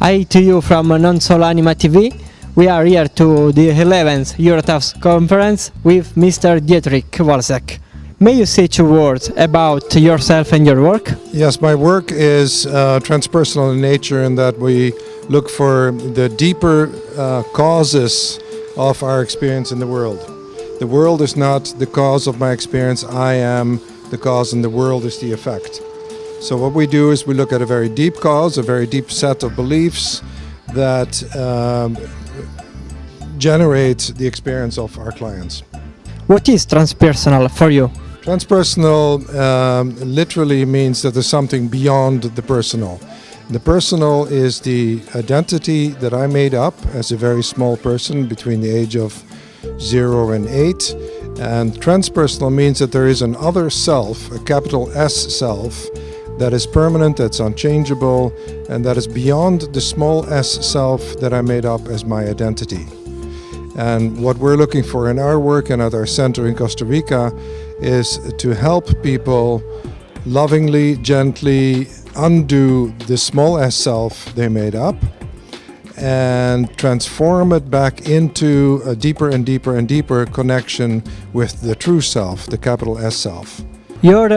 Hi to you from Non Solo Anima TV. We are here to the 11th Eurotough conference with Mr. Dietrich Wolczek. May you say 2 words about yourself and your work? Yes, my work is transpersonal in nature in that we look for the deeper causes of our experience in the world. The world is not the cause of my experience, I am the cause and the world is the effect. So what we do is we look at a very deep cause, a very deep set of beliefs that generate the experience of our clients. What is transpersonal for you? Transpersonal literally means that there's something beyond the personal. The personal is the identity that I made up as a very small person between the age of 0 and 8. And transpersonal means that there is an other self, a capital S self, that is permanent, that's unchangeable, and that is beyond the small s self that I made up as my identity. And what we're looking for in our work and at our center in Costa Rica is to help people lovingly, gently undo the small s self they made up and transform it back into a deeper and deeper and deeper connection with the true self, the capital S self. Your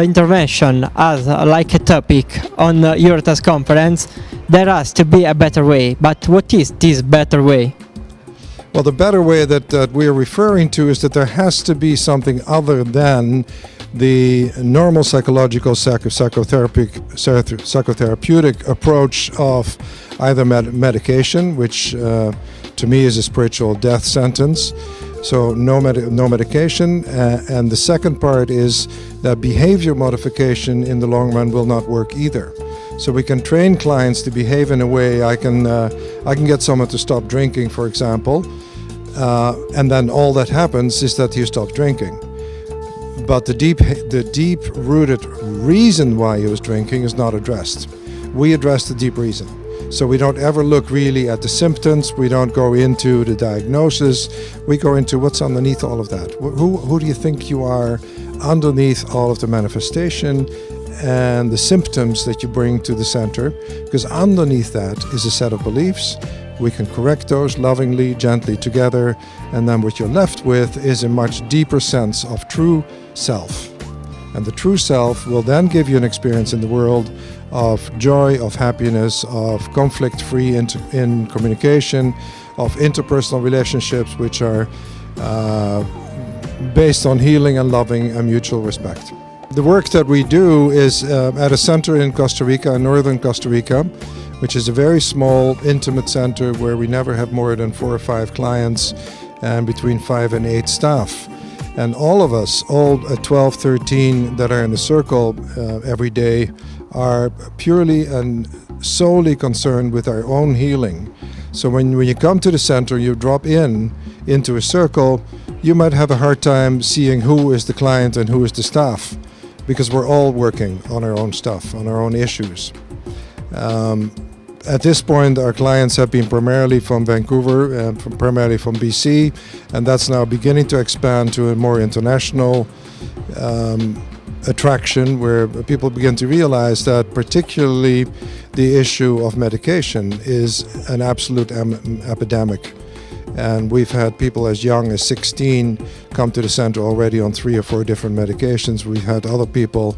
intervention has like a topic on Eurotough conference. There has to be a better way, but what is this better way? Well, the better way that we're referring to is that there has to be something other than the normal psychological psychotherapeutic approach of either medication, which to me is a spiritual death sentence. So no medication, and the second part is that behavior modification in the long run will not work either. So we can train clients to behave in a way. I can get someone to stop drinking, for example, and then all that happens is that you stop drinking. But the deep-rooted reason why he was drinking is not addressed. We address the deep reason. So we don't ever look really at the symptoms, we don't go into the diagnosis, we go into what's underneath all of that. Who do you think you are underneath all of the manifestation and the symptoms that you bring to the center? Because underneath that is a set of beliefs. We can correct those lovingly, gently together, and then what you're left with is a much deeper sense of true self. And the true self will then give you an experience in the world of joy, of happiness, of conflict-free in communication, of interpersonal relationships which are based on healing and loving and mutual respect. The work that we do is at a center in Costa Rica, in northern Costa Rica, which is a very small, intimate center where we never have more than 4 or 5 clients and between 5 and 8 staff. And all of us, all 12, 13 that are in the circle every day, are purely and solely concerned with our own healing. So when you come to the center, you drop into a circle, you might have a hard time seeing who is the client and who is the staff, because we're all working on our own stuff, on our own issues. At this point, our clients have been primarily from Vancouver, primarily from BC, and that's now beginning to expand to a more international attraction where people begin to realize that particularly the issue of medication is an absolute epidemic. And we've had people as young as 16 come to the center already on 3 or 4 different medications. We've had other people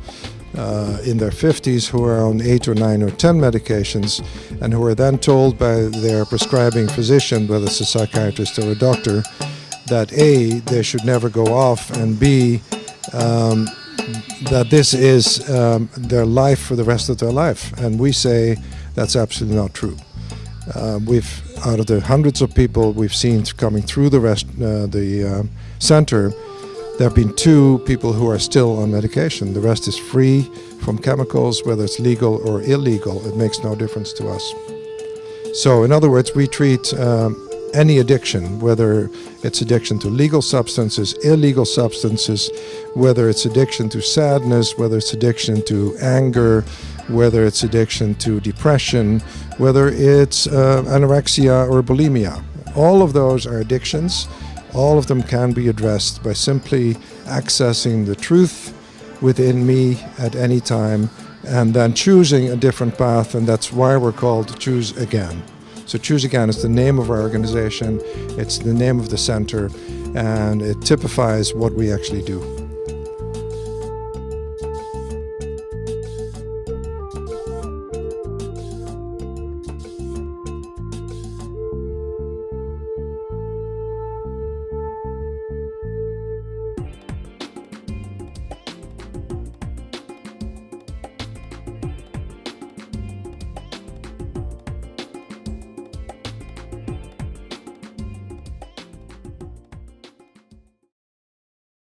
in their 50s who are on 8 or 9 or 10 medications and who are then told by their prescribing physician, whether it's a psychiatrist or a doctor, that A, they should never go off, and B, that this is their life for the rest of their life. And we say that's absolutely not true. Out of the hundreds of people we've seen coming through the center, there have been 2 people who are still on medication. The rest is free from chemicals, whether it's legal or illegal. It makes no difference to us. So in other words, we treat any addiction, whether it's addiction to legal substances, illegal substances, whether it's addiction to sadness, whether it's addiction to anger, whether it's addiction to depression, whether it's anorexia or bulimia. All of those are addictions. All of them can be addressed by simply accessing the truth within me at any time and then choosing a different path, and that's why we're called Choose Again. So Choose Again is the name of our organization, it's the name of the center, and it typifies what we actually do.